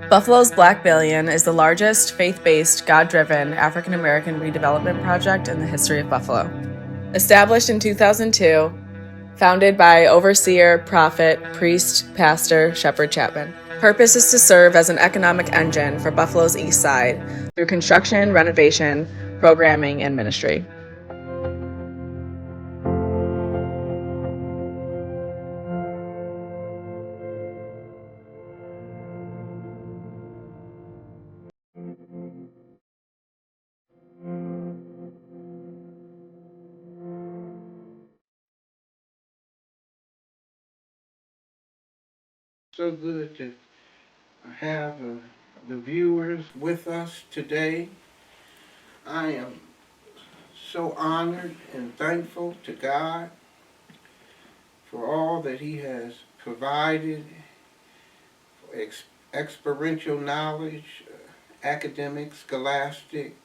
Buffalo's Black Billion is the largest faith-based, God-driven African-American redevelopment project in the history of Buffalo. Established in 2002, founded by overseer, prophet, priest, pastor, Shepherd Chapman. Purpose is to serve as an economic engine for Buffalo's East Side through construction, renovation, programming, and ministry. So good to have the viewers with us today. I am so honored and thankful to God for all that He has provided, experiential knowledge, academic, scholastic,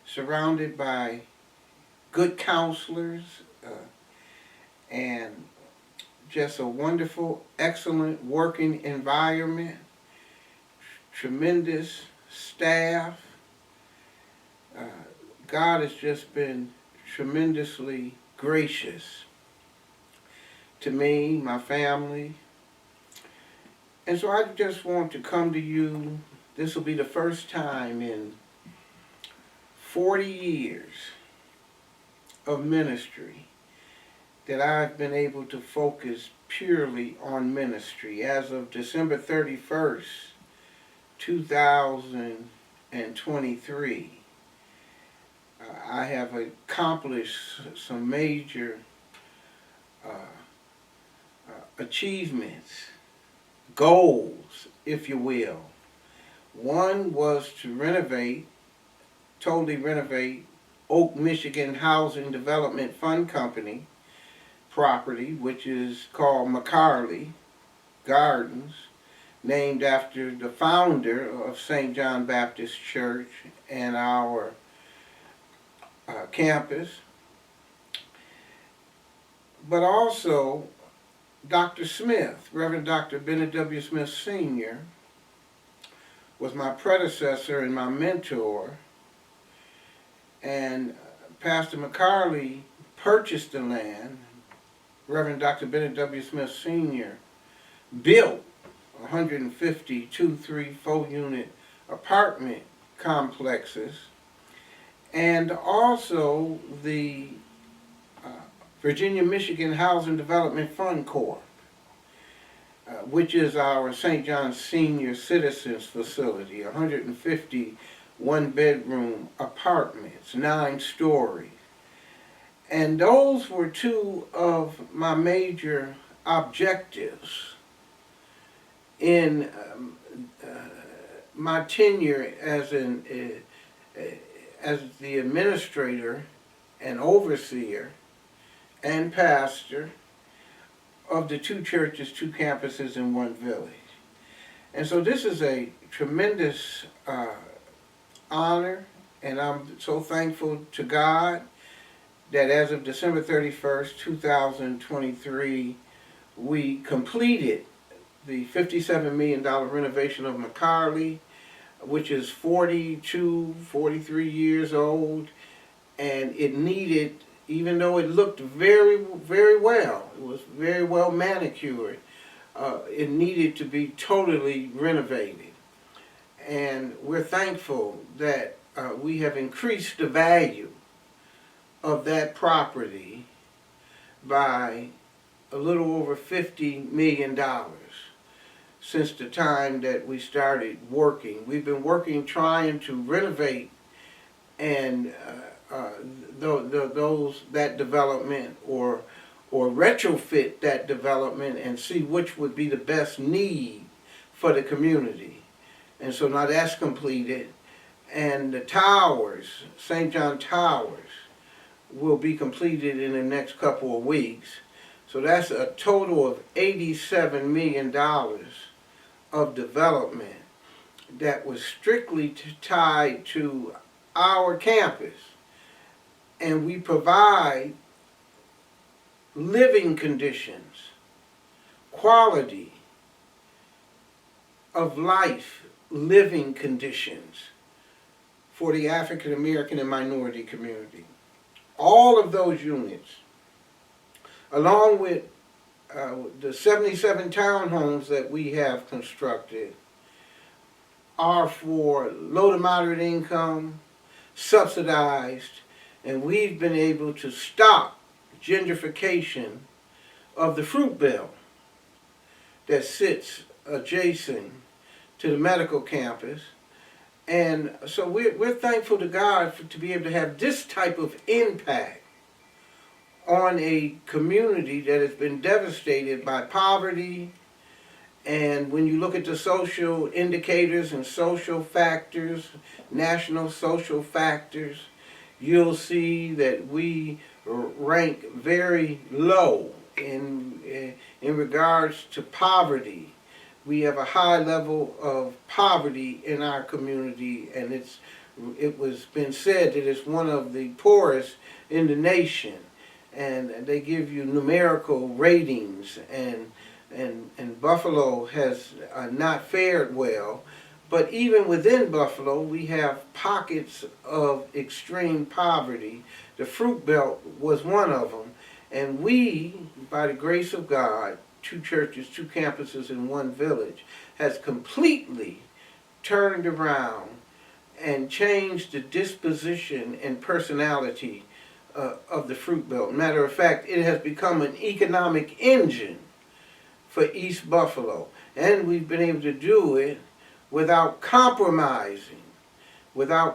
surrounded by good counselors, and just a wonderful, excellent working environment, tremendous staff. Uh, God has just been tremendously gracious to me, my family. And so I just want to come to you. This will be the first time in 40 years of ministry that I've been able to focus purely on ministry. As of December 31st, 2023, I have accomplished some major achievements, goals, if you will. One was to totally renovate Oak Michigan Housing Development Fund Company property, which is called McCarley Gardens, named after the founder of St. John Baptist Church and our campus. But also Dr. Smith, Reverend Dr. Bennett W. Smith Sr., was my predecessor and my mentor, and Pastor McCarley purchased the land. Reverend Dr. Bennett W. Smith Sr. built 150 2, 3, 4 unit apartment complexes, and also the Virginia Michigan Housing Development Fund Corp., which is our St. John Senior Citizens Facility, 150 one-bedroom apartments, 9 stories. And those were two of my major objectives in my tenure as the administrator and overseer and pastor of the 2 churches, 2 campuses in 1 village. And so this is a tremendous honor, and I'm so thankful to God that as of December 31st, 2023, we completed the $57 million renovation of McCarley, which is 43 years old, and it needed, even though it looked very, very well, it was very well manicured, it needed to be totally renovated. And we're thankful that we have increased the value of that property by a little over $50 million since the time that we started working. We've been working trying to renovate and that development or retrofit that development and see which would be the best need for the community. And so now that's completed, and the towers, St. John Towers, will be completed in the next couple of weeks. So that's a total of $87 million of development that was strictly tied to our campus. And we provide living conditions, quality of life living conditions for the African American and minority community. All of those units, along with the 77 townhomes that we have constructed, are for low to moderate income, subsidized, and we've been able to stop gentrification of the fruit belt that sits adjacent to the medical campus. And so we're thankful to God to be able to have this type of impact on a community that has been devastated by poverty. And when you look at the social indicators and social factors, national social factors, you'll see that we rank very low in regards to poverty. We have a high level of poverty in our community, and it was been said that it's one of the poorest in the nation. And they give you numerical ratings, and Buffalo has not fared well. But even within Buffalo, we have pockets of extreme poverty. The Fruit Belt was one of them. And we, by the grace of God, 2 churches, 2 campuses in 1 village, has completely turned around and changed the disposition and personality of the Fruit Belt. Matter of fact, it has become an economic engine for East Buffalo. And we've been able to do it without compromising. And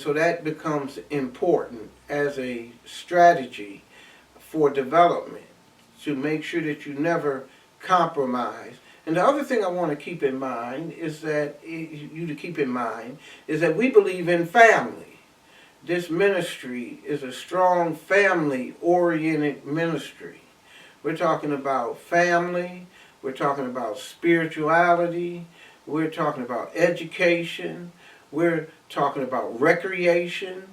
so that becomes important as a strategy for development, to make sure that you never compromise. And the other thing I want to keep in mind is that we believe in family. This ministry is a strong family-oriented ministry. We're talking about family, we're talking about spirituality, we're talking about education, we're talking about recreation,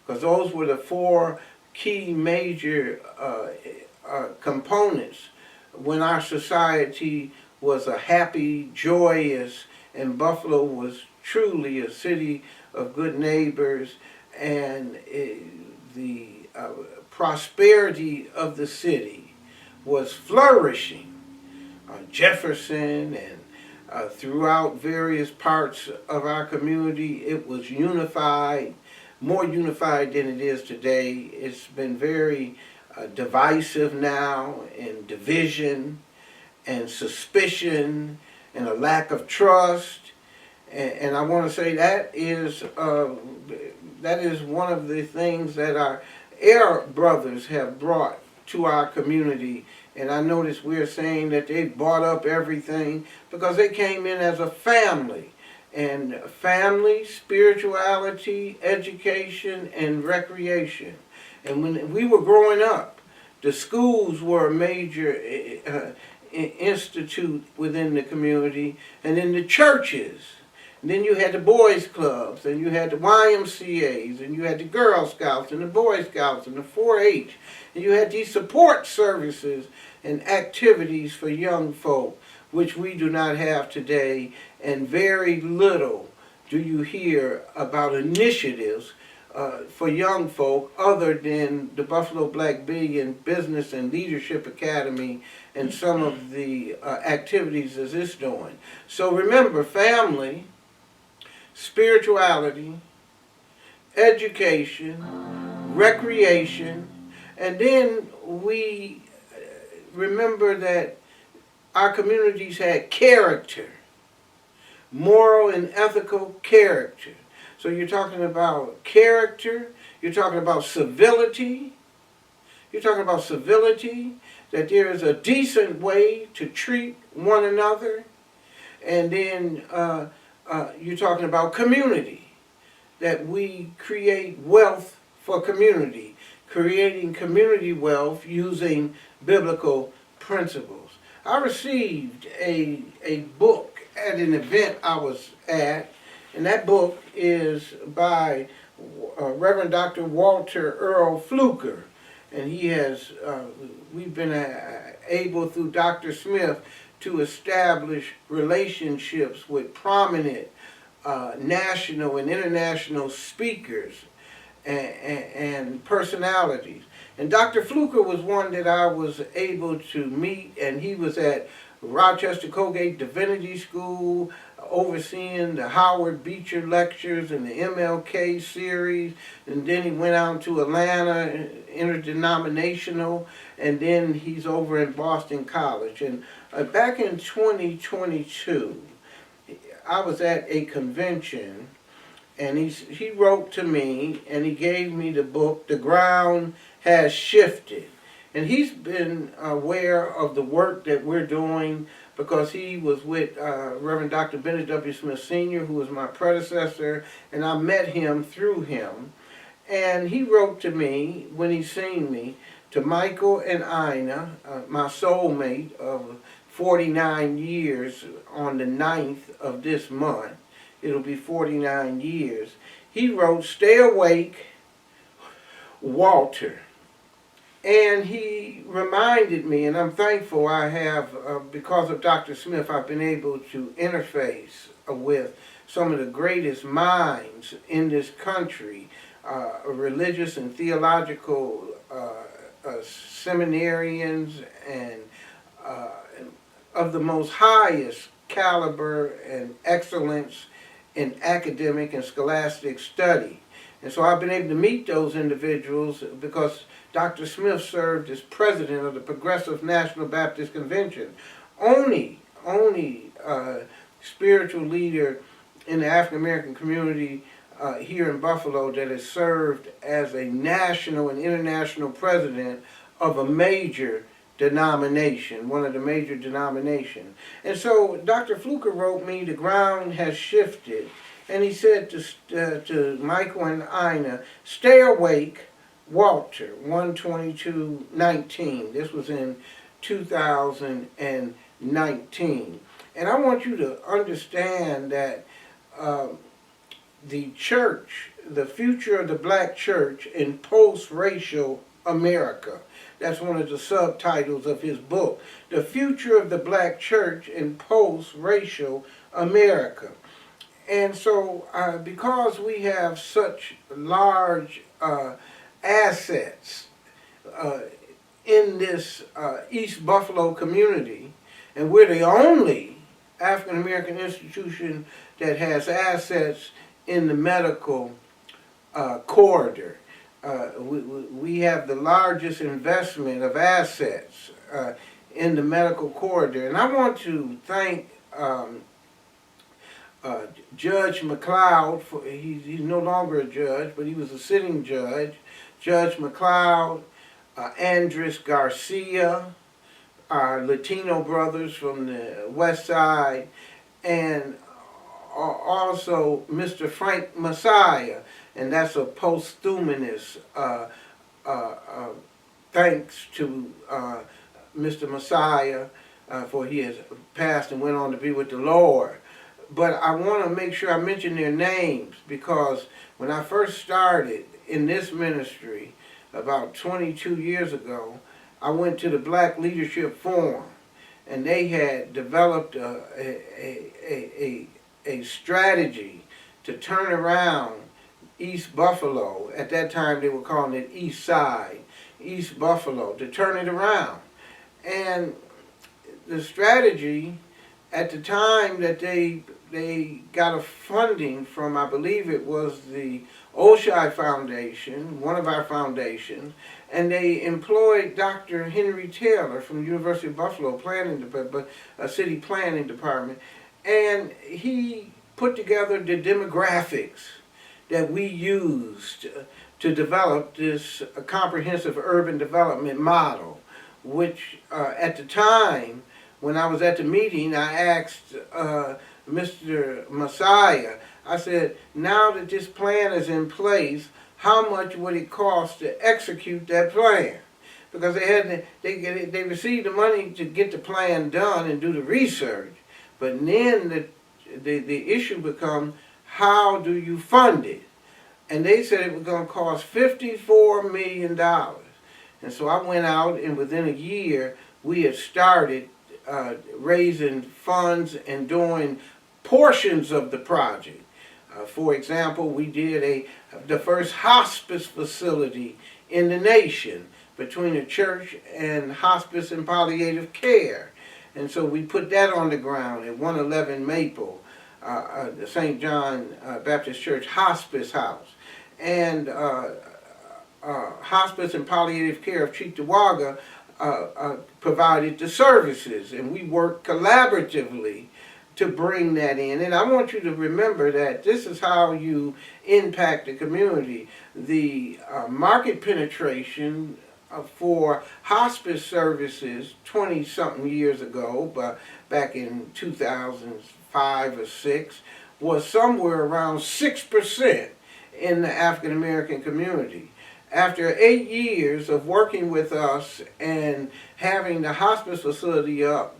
because those were the 4 key major components when our society was a happy, joyous, and Buffalo was truly a city of good neighbors, and the prosperity of the city was flourishing. Jefferson and throughout various parts of our community, it was unified, more unified than it is today. It's been very divisive now, and division and suspicion and a lack of trust. And I want to say that is one of the things that our Air brothers have brought to our community. And I notice we're saying that they bought up everything because they came in as a family. And family, spirituality, education, and recreation. And when we were growing up, the schools were a major institute within the community, and then the churches. And then you had the boys clubs, and you had the YMCAs, and you had the Girl Scouts, and the Boy Scouts, and the 4-H. And you had these support services and activities for young folk, which we do not have today, and very little do you hear about initiatives for young folk other than the Buffalo Black Billion Business and Leadership Academy and some of the activities that it's doing. So remember, family, spirituality, education, recreation, and then we remember that our communities had character, moral and ethical character. So you're talking about character, you're talking about civility, that there is a decent way to treat one another, and then you're talking about community, that we create wealth for community, creating community wealth using biblical principles. I received a book at an event I was at, and that book is by Reverend Dr. Walter Earl Fluker, and he has, we've been able through Dr. Smith to establish relationships with prominent national and international speakers and personalities. And Dr. Fluker was one that I was able to meet, and he was at Rochester Colgate Divinity School, overseeing the Howard Beecher lectures and the MLK series, and then he went out to Atlanta, interdenominational, and then he's over in Boston College. And back in 2022, I was at a convention, and he wrote to me, and he gave me the book, The Ground Has Shifted. And he's been aware of the work that we're doing because he was with Reverend Dr. Bennett W. Smith Sr., who was my predecessor, and I met him through him. And he wrote to me, when he seen me, to Michael and Ina, my soulmate of 49 years on the 9th of this month. It'll be 49 years. He wrote, "Stay awake, Walter." And he reminded me, and I'm thankful I have, because of Dr. Smith, I've been able to interface with some of the greatest minds in this country, religious and theological seminarians, and of the most highest caliber and excellence in academic and scholastic study. And so I've been able to meet those individuals because Dr. Smith served as president of the Progressive National Baptist Convention. Only spiritual leader in the African American community here in Buffalo that has served as a national and international president of a major denomination, one of the major denominations. And so Dr. Fluker wrote me, "The ground has shifted," and he said to Michael and Ina, "Stay awake, Walter," 1/22/19. This was in 2019. And I want you to understand that the church, the future of the black church in post-racial America. That's one of the subtitles of his book. The future of the black church in post-racial America. And so because we have such large assets in this East Buffalo community, and we're the only African American institution that has assets in the medical corridor. We have the largest investment of assets in the medical corridor. And I want to thank Judge McLeod, he's no longer a judge, but he was a sitting judge. Judge McLeod, Andres Garcia, our Latino brothers from the West Side, and also Mr. Frank Messiah, and that's a posthumous thanks to Mr. Messiah, for he has passed and went on to be with the Lord. But I want to make sure I mention their names, because when I first started in this ministry about 22 years ago, I went to the Black Leadership Forum, and they had developed a strategy to turn around East Buffalo. At that time they were calling it East Side, East Buffalo, to turn it around. And the strategy at the time that they got a funding from, I believe it was the Oshai Foundation, one of our foundations, and they employed Dr. Henry Taylor from the University of Buffalo City Planning Department, and he put together the demographics that we used to develop this comprehensive urban development model, which at the time when I was at the meeting, I asked Mr. Messiah, I said, now that this plan is in place, how much would it cost to execute that plan? Because they received the money to get the plan done and do the research, but then the issue becomes, how do you fund it? And they said it was going to cost $54 million. And so I went out, and within a year we had started raising funds and doing portions of the project. For example, we did the first hospice facility in the nation between a church and hospice and palliative care. And so we put that on the ground at 111 Maple, the St. John Baptist Church Hospice House. And Hospice and Palliative Care of Cheektowaga provided the services, and we worked collaboratively to bring that in. And I want you to remember that this is how you impact the community. The market penetration for hospice services 20-something years ago, but back in 2005 or 6, was somewhere around 6% in the African American community. After 8 years of working with us and having the hospice facility up,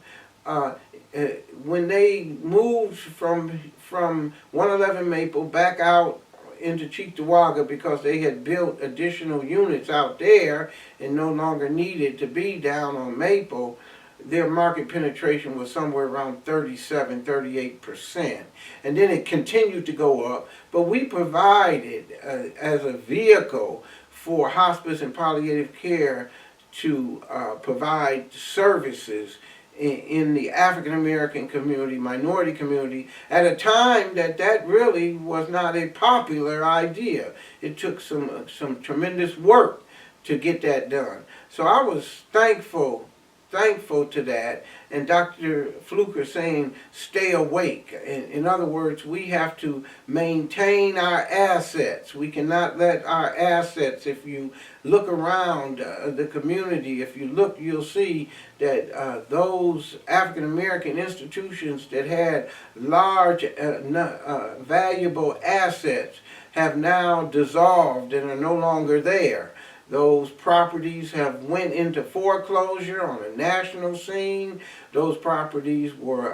when they moved from 111 Maple back out into Cheektowaga because they had built additional units out there and no longer needed to be down on Maple, their market penetration was somewhere around 37, 38%. And then it continued to go up, but we provided as a vehicle for hospice and palliative care to provide services in the African American community, minority community, at a time that really was not a popular idea. It took some tremendous work to get that done. So I was thankful to that, and Dr. Fluker saying stay awake. In other words, we have to maintain our assets. We cannot let our assets, if you look around the community, if you look, you'll see that those African American institutions that had large valuable assets have now dissolved and are no longer there. Those properties have went into foreclosure on a national scene. Those properties were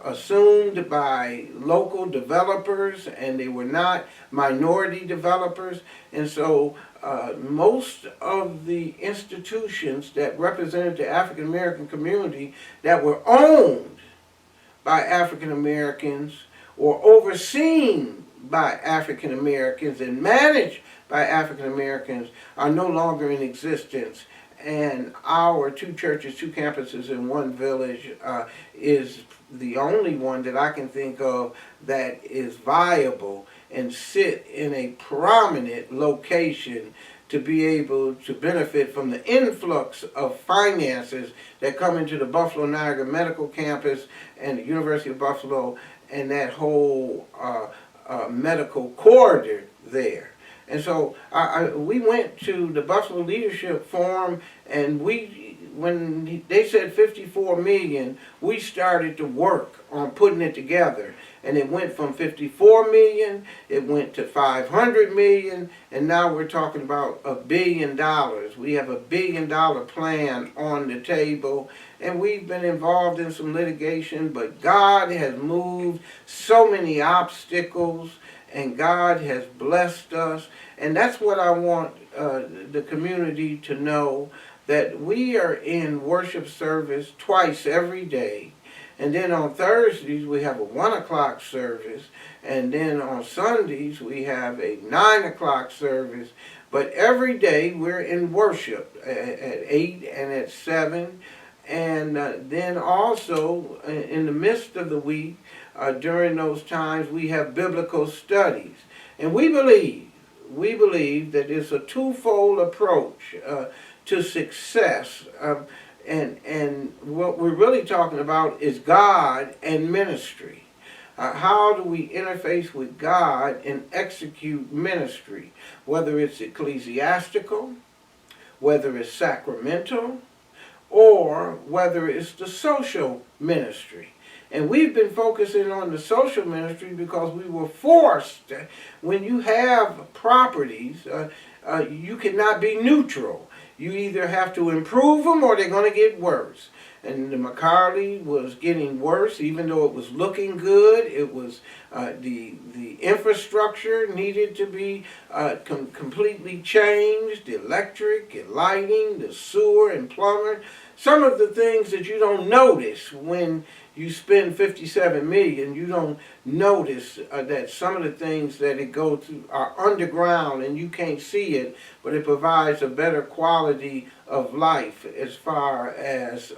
assumed by local developers, and they were not minority developers. And so most of the institutions that represented the African American community that were owned by African Americans or overseen by African Americans and managed by African Americans are no longer in existence. And our 2 churches, 2 campuses in 1 village is the only one that I can think of that is viable and sit in a prominent location to be able to benefit from the influx of finances that come into the Buffalo Niagara Medical Campus and the University of Buffalo and that whole medical corridor there. And so we went to the Buffalo Leadership Forum, and when they said 54 million, we started to work on putting it together. And it went from 54 million, it went to 500 million, and now we're talking about $1 billion. We have a $1 billion plan on the table, and we've been involved in some litigation, but God has moved so many obstacles, and God has blessed us. And that's what I want the community to know, that we are in worship service twice every day. And then on Thursdays we have a 1 o'clock service. And then on Sundays we have a 9 o'clock service. But every day we're in worship at 8 and at 7. And then also in the midst of the week, during those times, we have biblical studies. And we believe that it's a twofold approach to success. And what we're really talking about is God and ministry. How do we interface with God and execute ministry? Whether it's ecclesiastical, whether it's sacramental, or whether it's the social ministry. And we've been focusing on the social ministry because we were forced. When you have properties, you cannot be neutral. You either have to improve them or they're going to get worse. And the McCarley was getting worse, even though it was looking good. It was the infrastructure needed to be completely changed, the electric and lighting, the sewer and plumber. some of the things that you don't notice when you spend 57 million. You don't notice that some of the things that it goes through are underground and you can't see it, but it provides a better quality of life as far as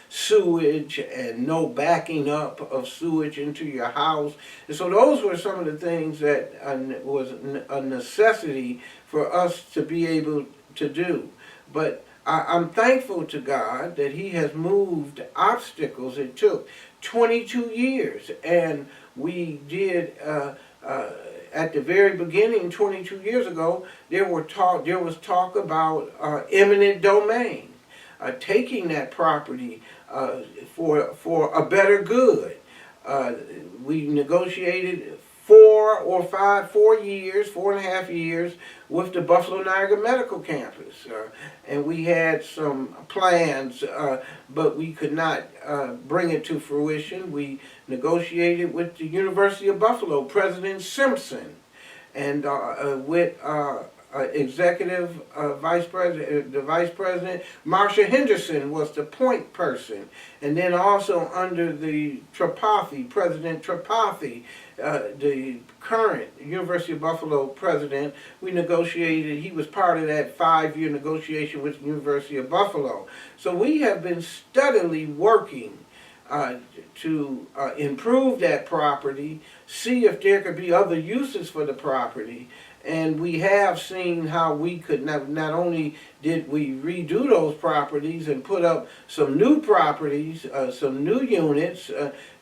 sewage and no backing up of sewage into your house. And so those were some of the things that was a necessity for us to be able to do. But I'm thankful to God that He has moved obstacles. It took 22 years, and we did at the very beginning, 22 years ago, there was talk about eminent domain, taking that property for a better good. We negotiated 4.5 years with the Buffalo Niagara Medical Campus. And we had some plans, but we could not bring it to fruition. We negotiated with the University of Buffalo, President Simpson, and with executive vice president, the vice president, Marsha Henderson was the point person. And then also under the Tripathi, President Tripathi, the current University of Buffalo president, we negotiated, he was part of that 5-year negotiation with the University of Buffalo. So we have been steadily working to improve that property, see if there could be other uses for the property. And we have seen how we could not only did we redo those properties and put up some new properties, some new units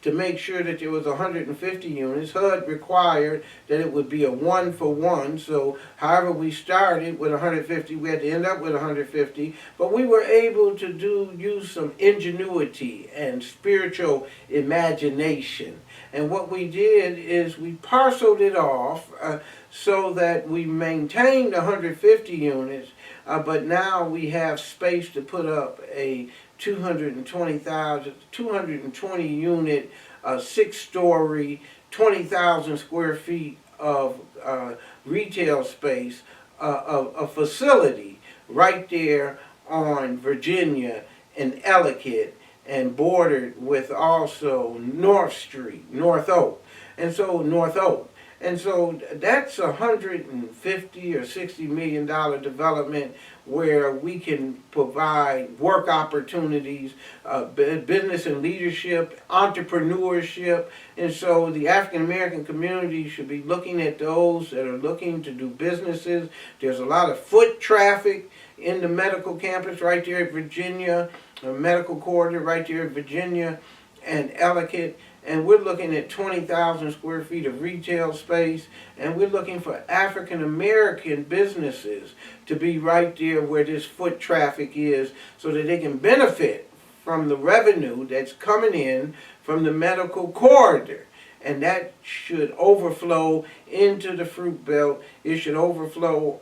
to make sure that there was 150 units. HUD required that it would be a 1-for-1. So however we started with 150, we had to end up with 150. But we were able to use some ingenuity and spiritual imagination. And what we did is we parceled it off so that we maintained 150 units, but now we have space to put up a 220 unit, 6-story, 20,000 square feet of retail space, a facility right there on Virginia and Ellicott, and bordered with also North Oak. And so that's $150 or $60 million development where we can provide work opportunities, business and leadership, entrepreneurship. And so the African American community should be looking at those that are looking to do businesses. There's a lot of foot traffic in the medical campus right there at Virginia, a medical corridor right there at Virginia and Ellicott. And we're looking at 20,000 square feet of retail space, and we're looking for African American businesses to be right there where this foot traffic is so that they can benefit from the revenue that's coming in from the medical corridor. And that should overflow into the fruit belt. It should overflow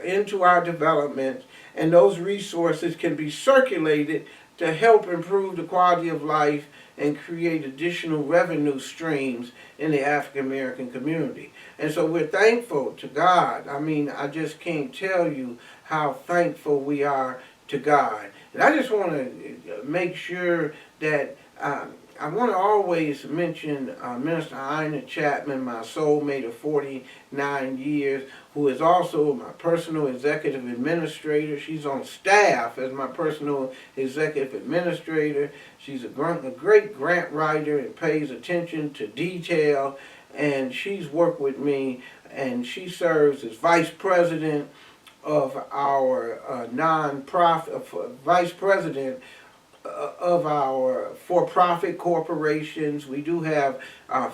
into our development, and those resources can be circulated to help improve the quality of life and create additional revenue streams in the African American community. And so we're thankful to God. I mean, I just can't tell you how thankful we are to God. And I just want to make sure that I want to always mention Minister Ina Chapman, my soulmate of 49 years, who is also my personal executive administrator. She's on staff as my personal executive administrator. She's a great grant writer and pays attention to detail. And she's worked with me, and she serves as vice president of our vice president of our for-profit corporations. We do have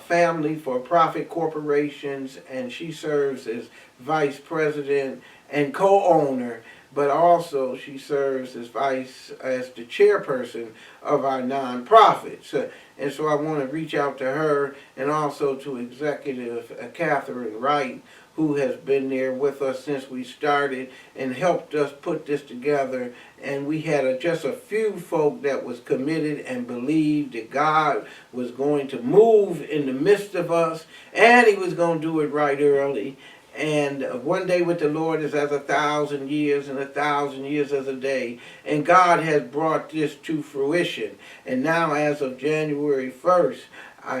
family for-profit corporations, and she serves as vice president and co-owner, but also she serves as the chairperson of our nonprofits. And so I want to reach out to her, and also to Executive Catherine Wright, who has been there with us since we started and helped us put this together. And we had just a few folk that was committed and believed that God was going to move in the midst of us, and He was going to do it right early. And one day with the Lord is as 1,000 years, and 1,000 years as a day. And God has brought this to fruition. And now, as of January 1st,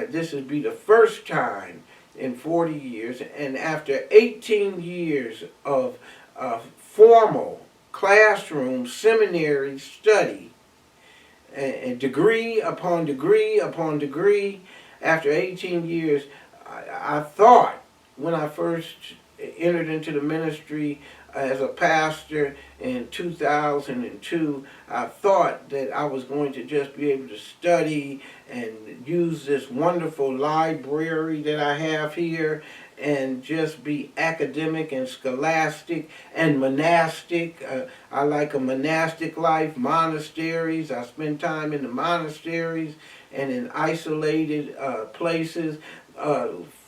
this will be the first time in 40 years. And after 18 years of formal classroom, seminary study, and degree upon degree upon degree, after 18 years, I thought when I first entered into the ministry as a pastor in 2002, I thought that I was going to just be able to study and use this wonderful library that I have here and just be academic and scholastic and monastic. I like a monastic life, monasteries. I spend time in the monasteries and in isolated places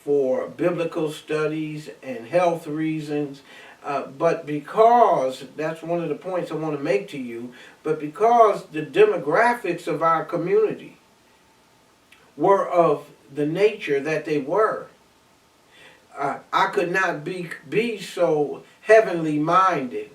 for biblical studies and health reasons. But because, that's one of the points I want to make to you, but because the demographics of our community were of the nature that they were, I could not be so heavenly minded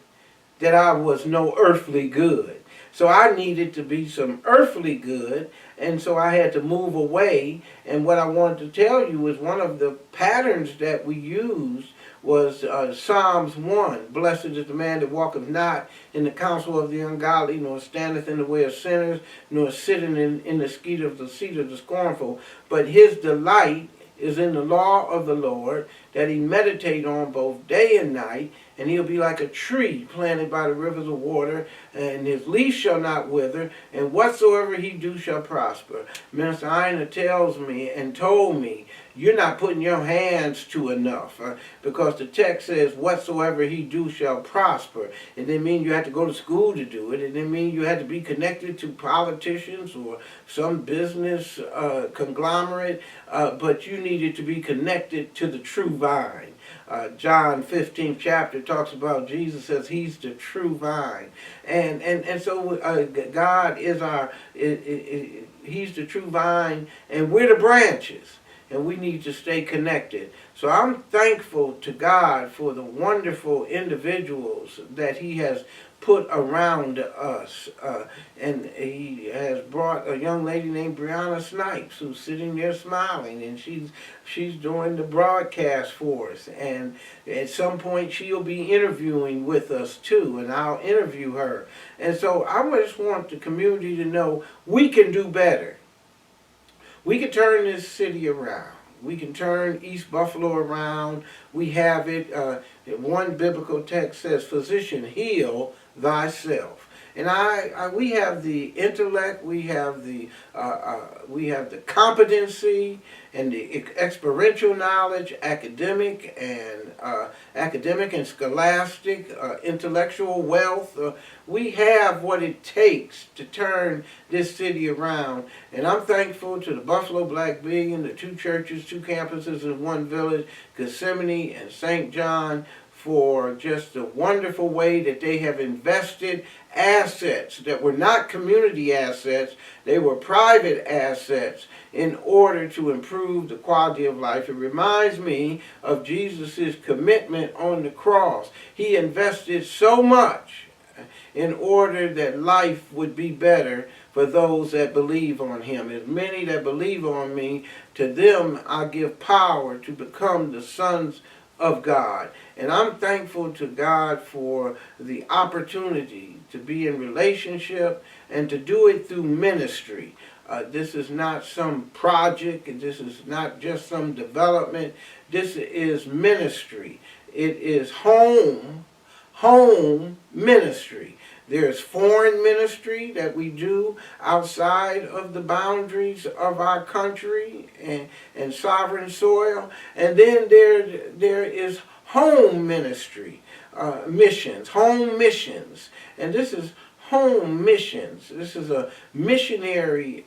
that I was no earthly good. So I needed to be some earthly good, and so I had to move away. And what I wanted to tell you is one of the patterns that we used was Psalms 1. Blessed is the man that walketh not in the counsel of the ungodly, nor standeth in the way of sinners, nor sitteth in the seat of the scornful. But his delight is in the law of the Lord, that he meditate on both day and night, and he'll be like a tree planted by the rivers of water, and his leaf shall not wither, and whatsoever he do shall prosper. Minister Ina tells me and told me, you're not putting your hands to enough, because the text says, whatsoever he do shall prosper. It didn't mean you had to go to school to do it. It didn't mean you had to be connected to politicians or some business conglomerate, but you needed to be connected to the true vine. John 15th chapter talks about Jesus says he's the true vine. And so God is he's the true vine, and we're the branches. And we need to stay connected. So I'm thankful to God for the wonderful individuals that he has put around us. And he has brought a young lady named Brianna Snipes, who's sitting there smiling, and she's doing the broadcast for us. And at some point she'll be interviewing with us too, and I'll interview her. And so I just want the community to know we can do better. We can turn this city around. We can turn East Buffalo around. We have it. One biblical text says, "Physician, heal thyself." And we have the intellect. We have the competency and the experiential knowledge, academic and scholastic, intellectual wealth. We have what it takes to turn this city around. And I'm thankful to the Buffalo Black Beacon, the two churches, two campuses in one village, Gethsemane and St. John, for just the wonderful way that they have invested assets that were not community assets, they were private assets in order to improve the quality of life. It reminds me of Jesus' commitment on the cross. He invested so much in order that life would be better for those that believe on him. As many that believe on me, to them I give power to become the sons of God. And I'm thankful to God for the opportunity to be in relationship and to do it through ministry. This is not some project, and this is not just some development. This is ministry. It is home ministry. There's foreign ministry that we do outside of the boundaries of our country and sovereign soil. And then there is home ministry, missions, home missions. And this is home missions. This is a missionary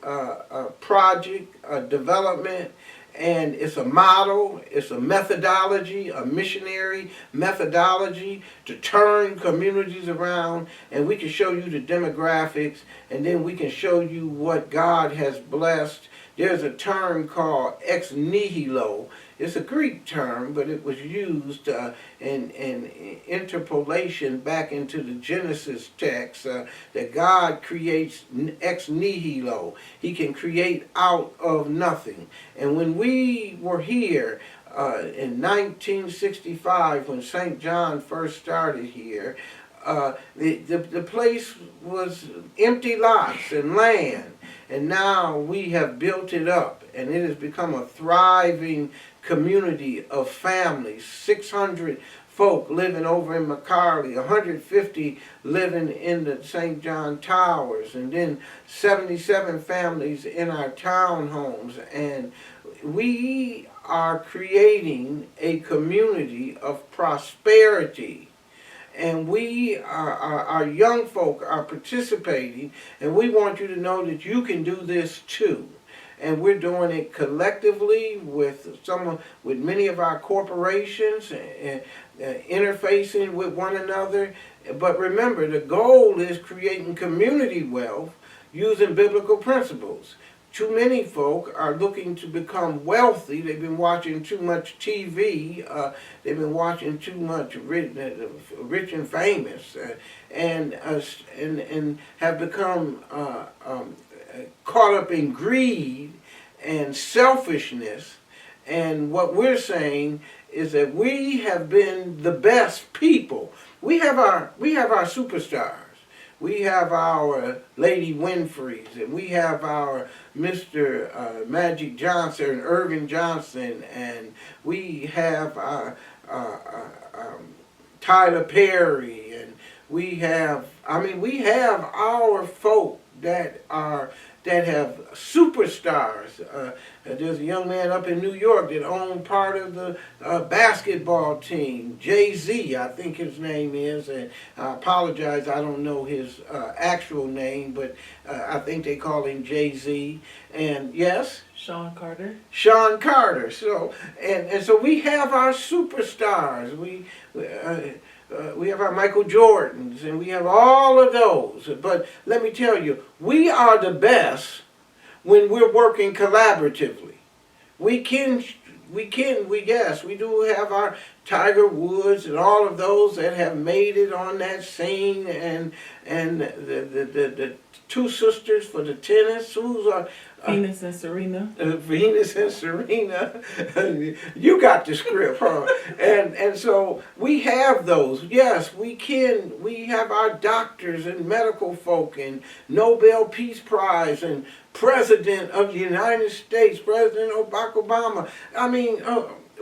project, a development, and it's a model, it's a methodology, a missionary methodology to turn communities around. And we can show you the demographics, and then we can show you what God has blessed. There's a term called ex nihilo it's a Greek term, but it was used in interpolation back into the Genesis text, that God creates ex nihilo. He can create out of nothing. And when we were here in 1965, when St. John first started here, the place was empty lots and land. And now we have built it up, and it has become a thriving community of families. 600 folk living over in McCarley, 150 living in the St. John Towers, and then 77 families in our townhomes. And we are creating a community of prosperity. And we, our young folk, are participating, and we want you to know that you can do this too. And we're doing it collectively with many of our corporations, interfacing with one another. But remember, the goal is creating community wealth using biblical principles. Too many folk are looking to become wealthy. They've been watching too much TV. They've been watching too much Rich and Famous, and have become caught up in greed and selfishness. And what we're saying is that we have been the best people. We have our superstars. We have our Lady Winfreys, and we have our Mr. Magic Johnson and Irving Johnson, and we have our Tyler Perry, and we have our folk that have superstars. There's a young man up in New York that owned part of the basketball team, Jay-Z, I think his name is, and I apologize, I don't know his actual name, but I think they call him Jay-Z. And yes? Sean Carter. Sean Carter. So and so we have our superstars. We have our Michael Jordans, and we have all of those. But let me tell you, we are the best when we're working collaboratively. We do have our Tiger Woods and all of those that have made it on that scene, and the two sisters for the tennis, who's Venus and Serena. Venus and Serena. You got the script, huh? And so we have those. Yes, we can. We have our doctors and medical folk and Nobel Peace Prize and President of the United States, President Barack Obama. I mean,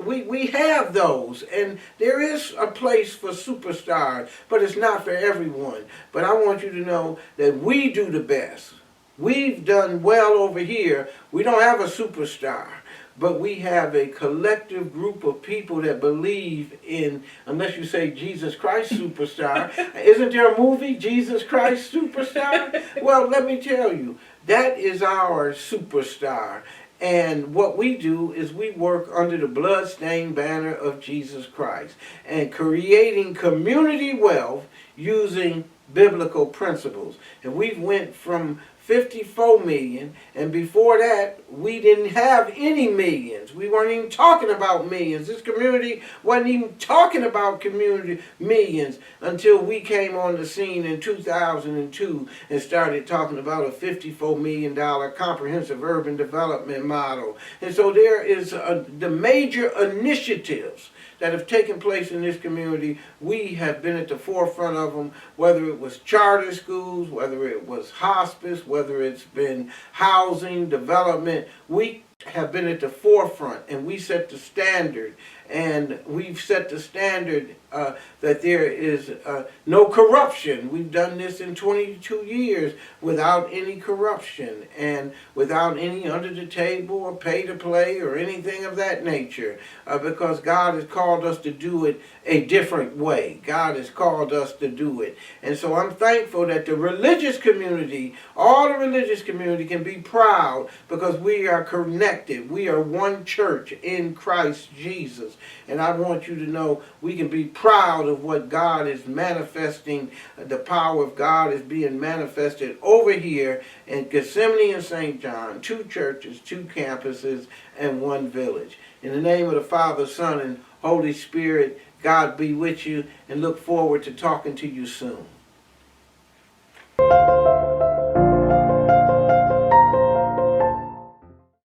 we have those, and there is a place for superstars, but it's not for everyone. But I want you to know that we do the best. We've done well over here. We don't have a superstar, but we have a collective group of people that believe in, unless you say Jesus Christ Superstar. Isn't there a movie, Jesus Christ Superstar? Well, let me tell you, that is our superstar. And what we do is we work under the bloodstained banner of Jesus Christ and creating community wealth using biblical principles. And we've went from 54 million, and before that we didn't have any millions. We weren't even talking about millions. This community wasn't even talking about community millions until we came on the scene in 2002 and started talking about a $54 million comprehensive urban development model. And so there is the major initiatives that have taken place in this community. We have been at the forefront of them, whether it was charter schools, whether it was hospice, whether it's been housing, development. We have been at the forefront, and we set the standard. And we've set the standard that there is no corruption. We've done this in 22 years without any corruption and without any under the table or pay to play or anything of that nature, because God has called us to do it a different way. God has called us to do it. And so I'm thankful that the religious community, all the religious community, can be proud because we are connected. We are one church in Christ Jesus. And I want you to know we can be proud of what God is manifesting. The power of God is being manifested over here in Gethsemane and St. John, 2 churches, 2 campuses, and 1 village. In the name of the Father, Son, and Holy Spirit, God be with you, and look forward to talking to you soon.